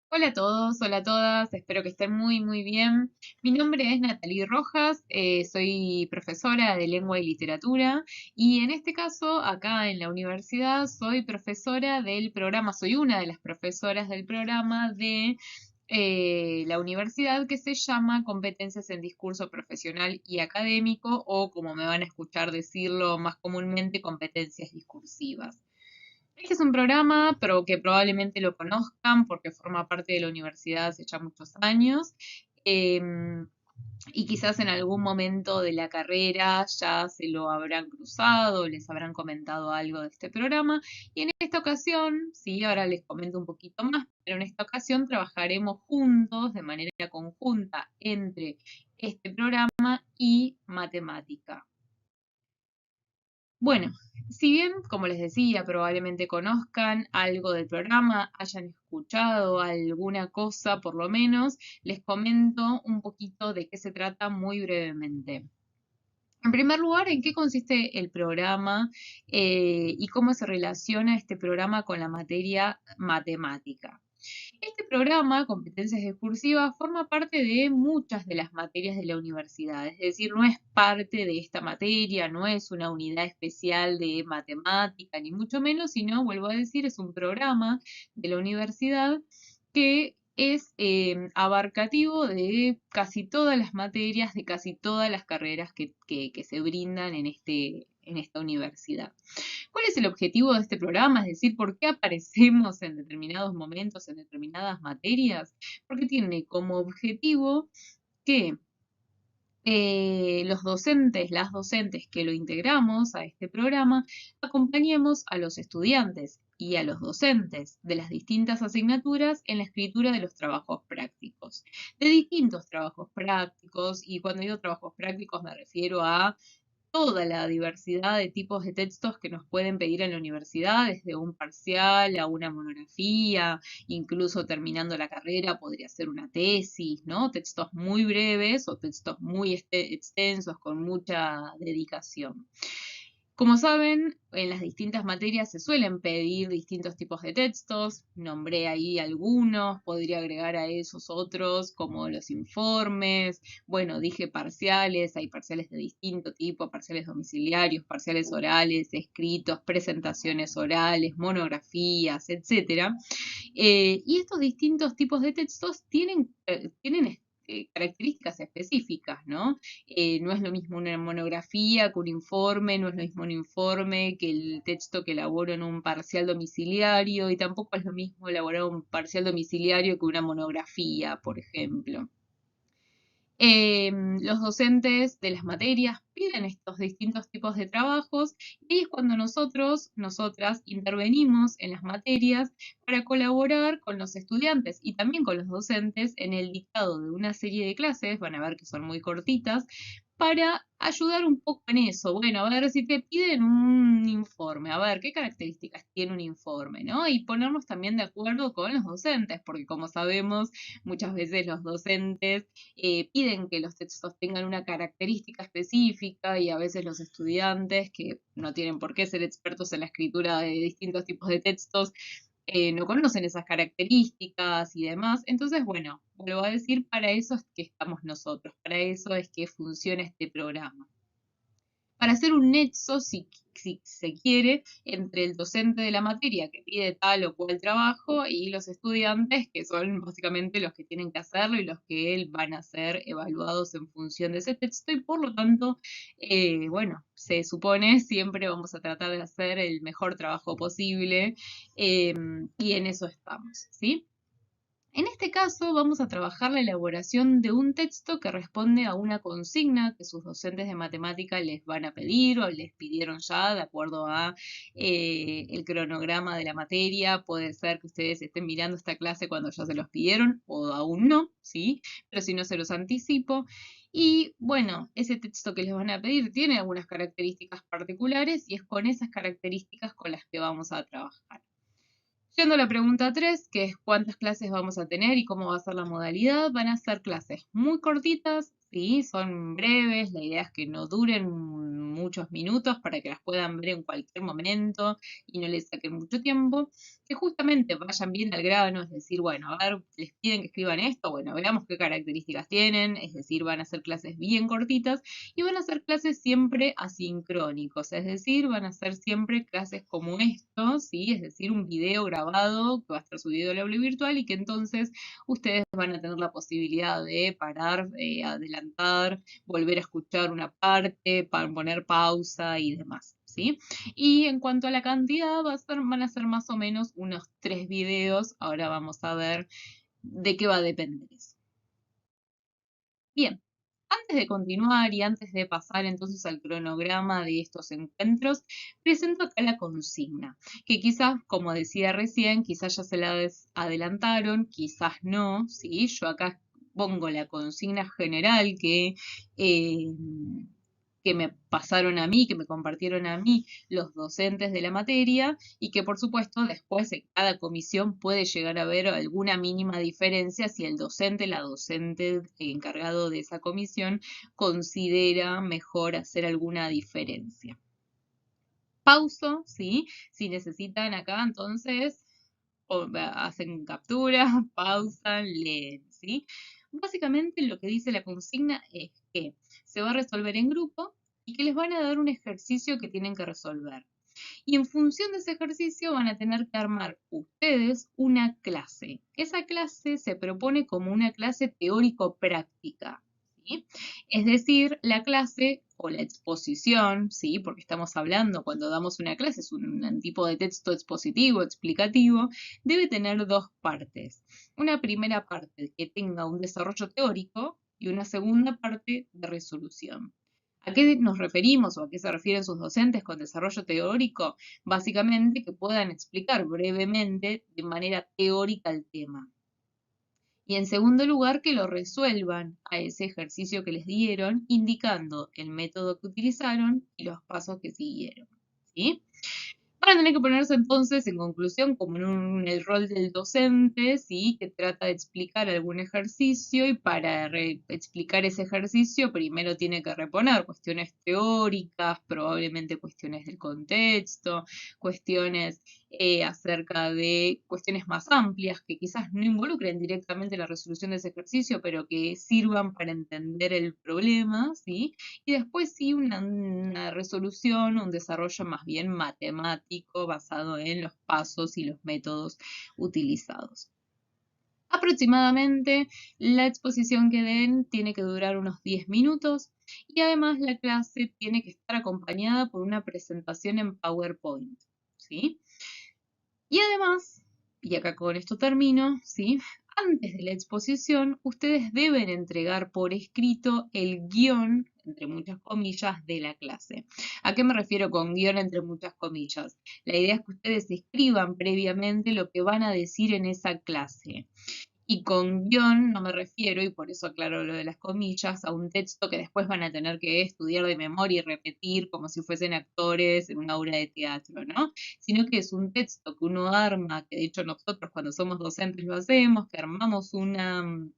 Hola a todos, hola a todas, espero que estén muy bien. Mi nombre es Natalie Rojas, soy profesora de lengua y literatura y en este caso acá en la universidad soy profesora del programa, soy una de las profesoras del programa de la universidad que se llama Competencias en Discurso Profesional y Académico o como me van a escuchar decirlo más comúnmente, competencias discursivas. Este es un programa, pero que probablemente lo conozcan porque forma parte de la universidad hace ya muchos años. em, y quizás en algún momento de la carrera ya se lo habrán cruzado, les habrán comentado algo de este programa. Y en esta ocasión, sí, ahora les comento un poquito más, pero en esta ocasión trabajaremos juntos, de manera conjunta, entre este programa y matemática. Bueno, si bien, como les decía, probablemente conozcan algo del programa, hayan escuchado alguna cosa por lo menos, les comento un poquito de qué se trata muy brevemente. En primer lugar, ¿en qué consiste el programa y cómo se relaciona este programa con la materia matemática? Este programa, Competencias Discursivas, forma parte de muchas de las materias de la universidad, es decir, no es parte de esta materia, no es una unidad especial de matemática, ni mucho menos, sino, vuelvo a decir, es un programa de la universidad que es abarcativo de casi todas las materias, de casi todas las carreras que se brindan en esta universidad. ¿Cuál es el objetivo de este programa? Es decir, ¿por qué aparecemos en determinados momentos, en determinadas materias? Porque tiene como objetivo que los docentes, las docentes que lo integramos a este programa, acompañemos a los estudiantes y a los docentes de las distintas asignaturas en la escritura de los trabajos prácticos, de distintos trabajos prácticos, y cuando digo trabajos prácticos me refiero a toda la diversidad de tipos de textos que nos pueden pedir en la universidad, desde un parcial a una monografía, incluso terminando la carrera podría ser una tesis, ¿no? Textos muy breves o textos muy extensos con mucha dedicación. Como saben, en las distintas materias se suelen pedir distintos tipos de textos. Nombré ahí algunos, podría agregar a esos otros como los informes. Bueno, dije parciales, hay parciales de distinto tipo, parciales domiciliarios, parciales orales, escritos, presentaciones orales, monografías, etcétera. Y estos distintos tipos de textos tienen características específicas, ¿no? No es lo mismo una monografía que un informe, no es lo mismo un informe que el texto que elaboro en un parcial domiciliario, y tampoco es lo mismo elaborar un parcial domiciliario que una monografía, por ejemplo. Los docentes de las materias piden estos distintos tipos de trabajos y ahí es cuando nosotras intervenimos en las materias para colaborar con los estudiantes y también con los docentes en el dictado de una serie de clases, van a ver que son muy cortitas, para ayudar un poco en eso. Bueno, a ver si te piden un informe, a ver qué características tiene un informe, ¿no? Y ponernos también de acuerdo con los docentes, porque como sabemos, muchas veces los docentes piden que los textos tengan una característica específica y a veces los estudiantes, que no tienen por qué ser expertos en la escritura de distintos tipos de textos, no conocen esas características y demás. Entonces, bueno, vuelvo a decir, para eso es que estamos nosotros, para eso es que funciona este programa, para hacer un nexo, si se quiere, entre el docente de la materia que pide tal o cual trabajo y los estudiantes, que son básicamente los que tienen que hacerlo y los que van a ser evaluados en función de ese texto, y por lo tanto, bueno, se supone siempre vamos a tratar de hacer el mejor trabajo posible, y en eso estamos, ¿sí? En este caso vamos a trabajar la elaboración de un texto que responde a una consigna que sus docentes de matemática les van a pedir o les pidieron ya de acuerdo a el cronograma de la materia. Puede ser que ustedes estén mirando esta clase cuando ya se los pidieron o aún no, ¿sí? Pero si no se los anticipo. Y bueno, ese texto que les van a pedir tiene algunas características particulares y es con esas características con las que vamos a trabajar. Yendo a la pregunta 3, que es cuántas clases vamos a tener y cómo va a ser la modalidad, van a ser clases muy cortitas, sí, son breves, la idea es que no duren muchos minutos para que las puedan ver en cualquier momento y no les saquen mucho tiempo. que justamente vayan bien al grano, es decir, bueno, a ver, les piden que escriban esto, bueno, veamos qué características tienen, es decir, van a ser clases bien cortitas y van a ser clases siempre asincrónicos, es decir, van a ser siempre clases como esto, ¿sí? Es decir, un video grabado que va a estar subido al aula virtual y que entonces ustedes van a tener la posibilidad de parar, adelantar, volver a escuchar una parte, para poner pausa y demás, ¿sí? Y en cuanto a la cantidad, van a ser más o menos unos 3 videos. Ahora vamos a ver de qué va a depender eso. Bien, antes de continuar y antes de pasar entonces al cronograma de estos encuentros, presento acá la consigna, que quizás, como decía recién, quizás ya se la adelantaron, quizás no, ¿sí? Yo acá pongo la consigna general eh, que me pasaron a mí, que me compartieron a mí los docentes de la materia y que por supuesto después en cada comisión puede llegar a haber alguna mínima diferencia si el docente, la docente encargado de esa comisión considera mejor hacer alguna diferencia. Pauso, ¿sí? Si necesitan acá, entonces hacen captura, pausan, leen, ¿sí? Básicamente lo que dice la consigna es que se va a resolver en grupo y que les van a dar un ejercicio que tienen que resolver. Y en función de ese ejercicio van a tener que armar ustedes una clase. Esa clase se propone como una clase teórico-práctica, ¿sí? Es decir, la clase o la exposición, ¿sí? Porque estamos hablando, cuando damos una clase, es un tipo de texto expositivo, explicativo, debe tener dos partes. Una primera parte que tenga un desarrollo teórico y una segunda parte de resolución. ¿A qué nos referimos o a qué se refieren sus docentes con desarrollo teórico? Básicamente que puedan explicar brevemente de manera teórica el tema. Y en segundo lugar, que lo resuelvan a ese ejercicio que les dieron, indicando el método que utilizaron y los pasos que siguieron, ¿sí? Van a tener que ponerse entonces, en conclusión, como en el rol del docente, ¿sí? Que trata de explicar algún ejercicio y para explicar ese ejercicio primero tiene que reponer cuestiones teóricas, probablemente cuestiones del contexto, cuestiones acerca de cuestiones más amplias que quizás no involucren directamente la resolución de ese ejercicio, pero que sirvan para entender el problema, ¿sí? Y después sí una resolución, un desarrollo más bien matemático basado en los pasos y los métodos utilizados. Aproximadamente la exposición que den tiene que durar unos 10 minutos y además la clase tiene que estar acompañada por una presentación en PowerPoint, ¿sí? Y además, y acá con esto termino, ¿sí? Antes de la exposición, ustedes deben entregar por escrito el guión, entre muchas comillas, de la clase. ¿A qué me refiero con guión entre muchas comillas? La idea es que ustedes escriban previamente lo que van a decir en esa clase. Y con guión no me refiero, y por eso aclaro lo de las comillas, a un texto que después van a tener que estudiar de memoria y repetir como si fuesen actores en una obra de teatro, ¿no? Sino que es un texto que uno arma, que de hecho nosotros cuando somos docentes lo hacemos, que armamos un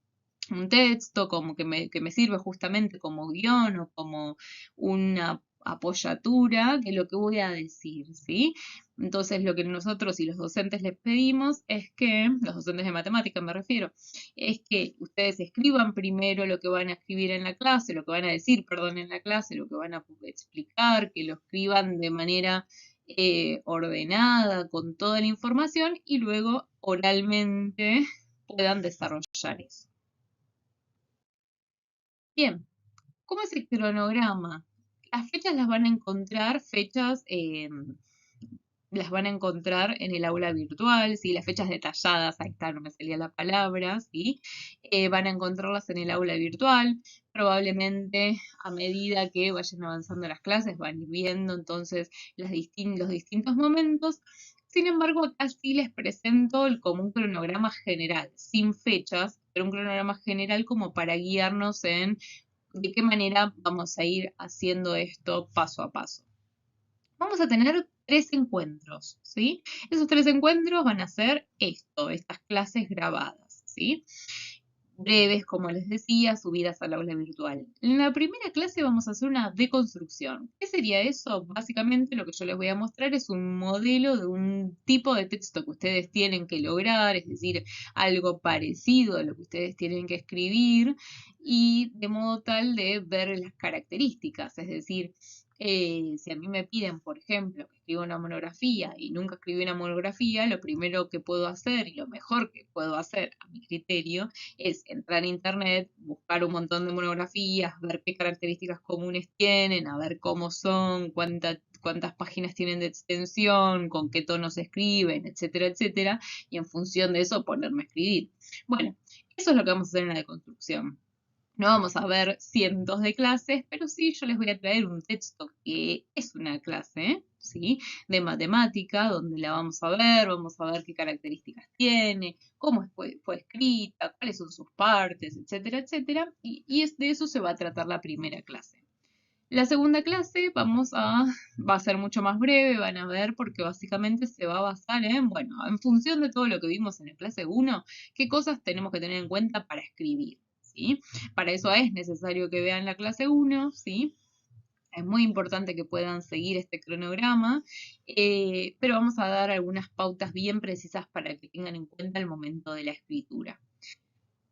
texto como que me sirve justamente como guión o como una apoyatura de lo que voy a decir, ¿sí? Entonces, lo que nosotros y los docentes les pedimos es que, los docentes de matemática me refiero, es que ustedes escriban primero lo que van a escribir en la clase, lo que van a decir, perdón, en la clase, lo que van a explicar, que lo escriban de manera ordenada, con toda la información, y luego oralmente puedan desarrollar eso. Bien, ¿cómo es el cronograma? Las fechas las van a encontrar, las van a encontrar en el aula virtual, ¿sí? Las fechas detalladas, ahí está, no me salía la palabra, ¿sí? Van a encontrarlas en el aula virtual, probablemente a medida que vayan avanzando las clases van a ir viendo entonces los distintos momentos. Sin embargo, acá sí les presento como un cronograma general, sin fechas, pero un cronograma general como para guiarnos en de qué manera vamos a ir haciendo esto paso a paso. Vamos a tener 3 encuentros, ¿sí? Esos 3 encuentros van a ser estas clases grabadas, ¿sí? breves, como les decía, subidas al aula virtual. En la primera clase vamos a hacer una deconstrucción. ¿Qué sería eso? Básicamente lo que yo les voy a mostrar es un modelo de un tipo de texto que ustedes tienen que lograr, es decir, algo parecido a lo que ustedes tienen que escribir y de modo tal de ver las características, es decir, si a mí me piden, por ejemplo, que escriba una monografía y nunca escribí una monografía, lo primero que puedo hacer y lo mejor que puedo hacer a mi criterio es entrar a internet, buscar un montón de monografías, ver qué características comunes tienen, a ver cómo son, cuántas páginas tienen de extensión, con qué tono se escriben, etcétera, etcétera, y en función de eso ponerme a escribir. Bueno, eso es lo que vamos a hacer en la deconstrucción. No vamos a ver cientos de clases, pero sí yo les voy a traer un texto que es una clase, ¿sí? De matemática, donde la vamos a ver qué características tiene, cómo fue escrita, cuáles son sus partes, etcétera, etcétera. Y de eso se va a tratar la primera clase. La segunda clase va a ser mucho más breve, van a ver, porque básicamente se va a basar en, bueno, en función de todo lo que vimos en la clase 1, qué cosas tenemos que tener en cuenta para escribir, ¿sí? Para eso es necesario que vean la clase 1, ¿sí? Es muy importante que puedan seguir este cronograma, pero vamos a dar algunas pautas bien precisas para que tengan en cuenta el momento de la escritura.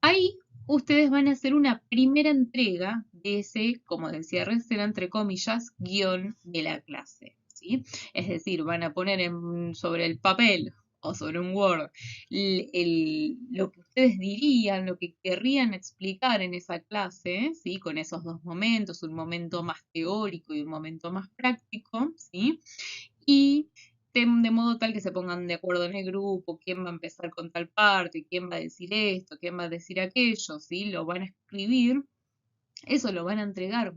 Ahí ustedes van a hacer una primera entrega de ese, como decía recién, entre comillas, guión de la clase, ¿sí? Es decir, van a poner sobre el papel o sobre un Word lo que ustedes dirían, lo que querrían explicar en esa clase, ¿sí? Con esos dos momentos, un momento más teórico y un momento más práctico, ¿sí? Y de modo tal que se pongan de acuerdo en el grupo, quién va a empezar con tal parte, quién va a decir esto, quién va a decir aquello, ¿sí? Lo van a escribir, eso lo van a entregar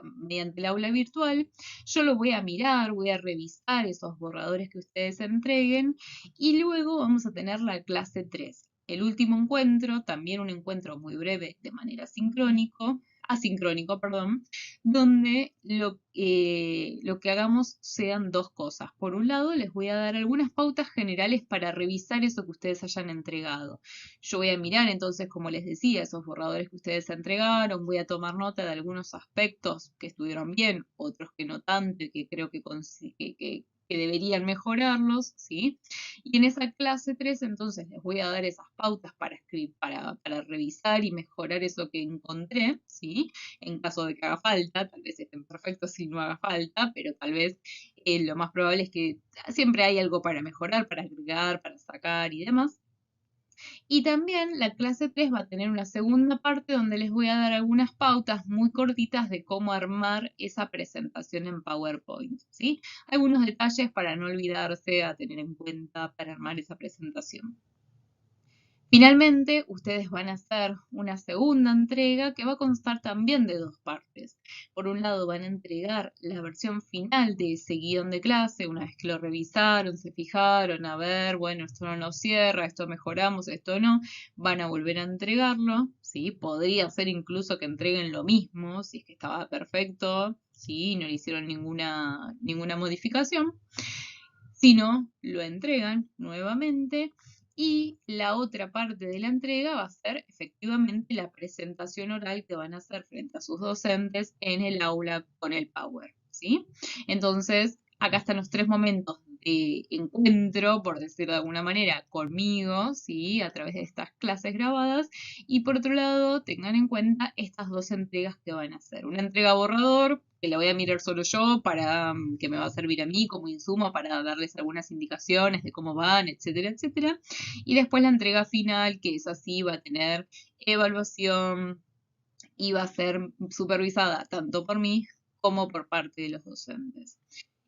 mediante el aula virtual. Yo lo voy a mirar, voy a revisar esos borradores que ustedes entreguen y luego vamos a tener la clase 3. El último encuentro, también un encuentro muy breve de manera asincrónico, perdón, donde lo que hagamos sean dos cosas. Por un lado, les voy a dar algunas pautas generales para revisar eso que ustedes hayan entregado. Yo voy a mirar entonces, como les decía, esos borradores que ustedes entregaron, voy a tomar nota de algunos aspectos que estuvieron bien, otros que no tanto y que creo que deberían mejorarlos, ¿sí? Y en esa clase 3 entonces les voy a dar esas pautas para escribir, para revisar y mejorar eso que encontré, ¿sí? En caso de que haga falta, tal vez estén perfectos si no haga falta, pero tal vez lo más probable es que siempre hay algo para mejorar, para agregar, para sacar y demás. Y también la clase 3 va a tener una segunda parte donde les voy a dar algunas pautas muy cortitas de cómo armar esa presentación en PowerPoint, ¿sí? Algunos detalles para no olvidarse a tener en cuenta para armar esa presentación. Finalmente, ustedes van a hacer una segunda entrega que va a constar también de dos partes. Por un lado, van a entregar la versión final de ese guión de clase, una vez que lo revisaron, se fijaron, a ver, bueno, esto no nos cierra, esto mejoramos, esto no, van a volver a entregarlo, ¿sí? Podría ser incluso que entreguen lo mismo, si es que estaba perfecto, ¿sí? No le hicieron ninguna modificación. Si no, lo entregan nuevamente y la otra parte de la entrega va a ser efectivamente la presentación oral que van a hacer frente a sus docentes en el aula con el Power, ¿sí? Entonces, acá están los tres momentos de encuentro, por decirlo de alguna manera, conmigo, ¿sí? A través de estas clases grabadas. Y por otro lado, tengan en cuenta estas dos entregas que van a hacer. Una entrega borrador, que la voy a mirar solo yo, que me va a servir a mí como insumo para darles algunas indicaciones de cómo van, etcétera, etcétera. Y después la entrega final, que es así, va a tener evaluación y va a ser supervisada tanto por mí como por parte de los docentes.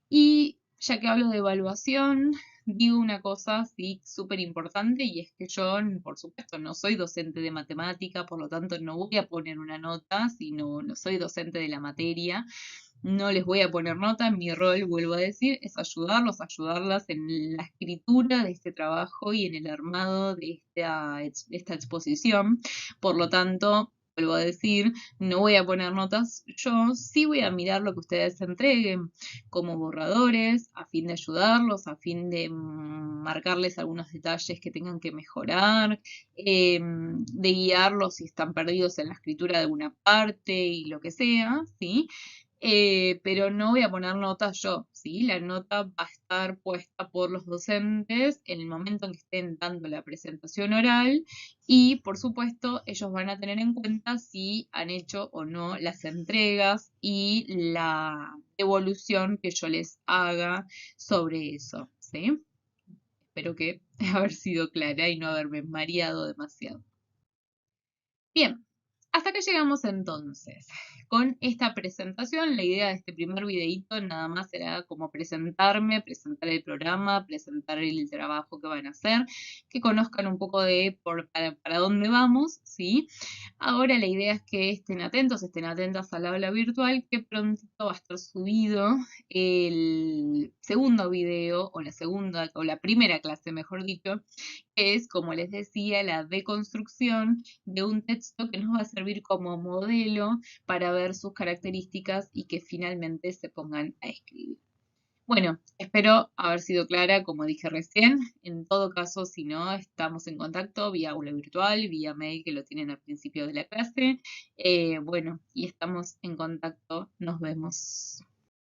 Y ya que hablo de evaluación, digo una cosa sí súper importante y es que yo, por supuesto, no soy docente de matemática, por lo tanto no voy a poner una nota, sino no soy docente de la materia, no les voy a poner nota, mi rol, vuelvo a decir, es ayudarlas en la escritura de este trabajo y en el armado de esta exposición. Por lo tanto, vuelvo a decir, no voy a poner notas yo, sí voy a mirar lo que ustedes entreguen como borradores, a fin de ayudarlos, a fin de marcarles algunos detalles que tengan que mejorar, de guiarlos si están perdidos en la escritura de alguna parte y lo que sea, ¿sí? Pero no voy a poner notas yo, ¿sí? La nota va a estar puesta por los docentes en el momento en que estén dando la presentación oral y, por supuesto, ellos van a tener en cuenta si han hecho o no las entregas y la evolución que yo les haga sobre eso, ¿sí? Espero que haber sido clara y no haberme mareado demasiado. Bien, hasta acá llegamos entonces. Con esta presentación, la idea de este primer videíto nada más era como presentarme, presentar el programa, presentar el trabajo que van a hacer, que conozcan un poco de para dónde vamos, ¿sí? Ahora la idea es que estén atentos, estén atentas al aula virtual, que prontito va a estar subido el segundo video, o la segunda, o la primera clase, mejor dicho, que es, como les decía, la deconstrucción de un texto que nos va a servir como modelo para ver sus características y que finalmente se pongan a escribir. Bueno, espero haber sido clara, como dije recién. En todo caso, si no, estamos en contacto vía aula virtual, vía mail, que lo tienen al principio de la clase. Bueno, y estamos en contacto. Nos vemos.